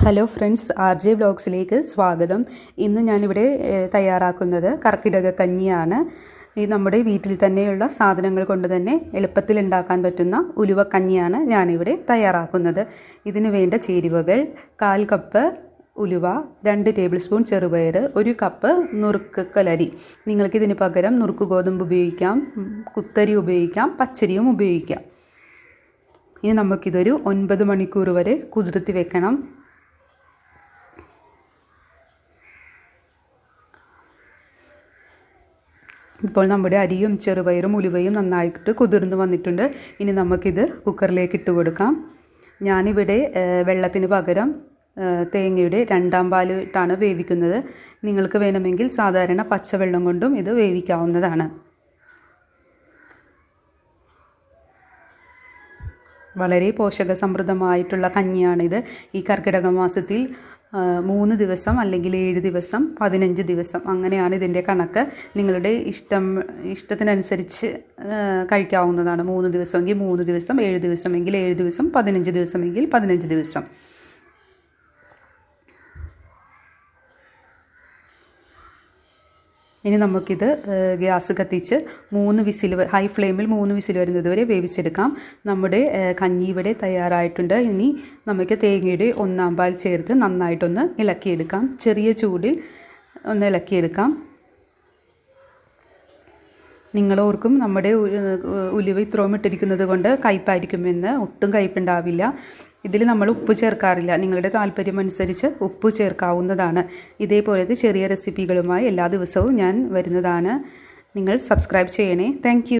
Hello friends, R J വ്ലോഗ്സിലേക്ക് സ്വാഗതം. ഇന്ന് ഞാനിവിടെ തയ്യാറാക്കുന്നത് കർക്കിടക കഞ്ഞിയാണ്. ഈ നമ്മുടെ വീട്ടിൽ തന്നെയുള്ള സാധനങ്ങൾ കൊണ്ട് തന്നെ എളുപ്പത്തിൽ ഉണ്ടാക്കാൻ പറ്റുന്ന ഉലുവക്കഞ്ഞിയാണ് ഞാനിവിടെ തയ്യാറാക്കുന്നത്. ഇതിന് വേണ്ട ചേരുവകൾ: 1/4 കപ്പ് ഉലുവ, 2 ടേബിൾ സ്പൂൺ ചെറുപയർ, 1 കപ്പ് നുറുക്കലരി. നിങ്ങൾക്കിതിന് പകരം നുറുക്ക് ഗോതമ്പ് ഉപയോഗിക്കാം, കുത്തരി ഉപയോഗിക്കാം, പച്ചരിയും ഉപയോഗിക്കാം. ഇനി നമുക്കിതൊരു 9 മണിക്കൂർ വരെ കുതിർത്തി വെക്കണം. ഇപ്പോൾ നമ്മുടെ അരിയും ചെറുപയറും ഉലുവയും നന്നായിട്ട് കുതിർന്ന് വന്നിട്ടുണ്ട്. ഇനി നമുക്കിത് കുക്കറിലേക്ക് ഇട്ട് കൊടുക്കാം. ഞാനിവിടെ വെള്ളത്തിന് പകരം തേങ്ങയുടെ 2ാം പാൽ ഇട്ടാണ് വേവിക്കുന്നത്. നിങ്ങൾക്ക് വേണമെങ്കിൽ സാധാരണ പച്ചവെള്ളം കൊണ്ടും ഇത് വേവിക്കാവുന്നതാണ്. വളരെ പോഷകസമൃദ്ധമായിട്ടുള്ള കഞ്ഞിയാണിത്. ഈ കർക്കിടക മാസത്തിൽ 3 ദിവസം അല്ലെങ്കിൽ 7 ദിവസം, 15 ദിവസം, അങ്ങനെയാണ് ഇതിൻ്റെ കണക്ക്. നിങ്ങളുടെ ഇഷ്ടത്തിനനുസരിച്ച് കഴിക്കാവുന്നതാണ്. 3 ദിവസമെങ്കിൽ 3 ദിവസം, 7 ദിവസമെങ്കിൽ 7 ദിവസം, 15 ദിവസമെങ്കിൽ 15 ദിവസം. ഇനി നമുക്കിത് ഗ്യാസ് കത്തിച്ച് 3 വിസിൽ, ഹൈ ഫ്ലെയിമിൽ 3 വിസിൽ വരുന്നത് വരെ വേവിച്ചെടുക്കാം. നമ്മുടെ കഞ്ഞി ഇവിടെ തയ്യാറായിട്ടുണ്ട്. ഇനി നമുക്ക് തേങ്ങയുടെ 1ാം പാൽ ചേർത്ത് നന്നായിട്ടൊന്ന് ഇളക്കിയെടുക്കാം. ചെറിയ ചൂടിൽ ഒന്ന് ഇളക്കിയെടുക്കാം. നിങ്ങളോർക്കും നമ്മുടെ ഉലുവ ഇത്രയും ഇട്ടിരിക്കുന്നത് കൊണ്ട് കയ്പ്പായിരിക്കുമെന്ന്. ഒട്ടും കയ്പ്പുണ്ടാവില്ല. ഇതിൽ നമ്മൾ ഉപ്പ് ചേർക്കാറില്ല. നിങ്ങളുടെ താല്പര്യം അനുസരിച്ച് ഉപ്പ് ചേർക്കാവുന്നതാണ്. ഇതേപോലത്തെ ചെറിയ റെസിപ്പികളുമായി എല്ലാ ദിവസവും ഞാൻ വരുന്നതാണ്. നിങ്ങൾ സബ്സ്ക്രൈബ് ചെയ്യണേ. Thank you.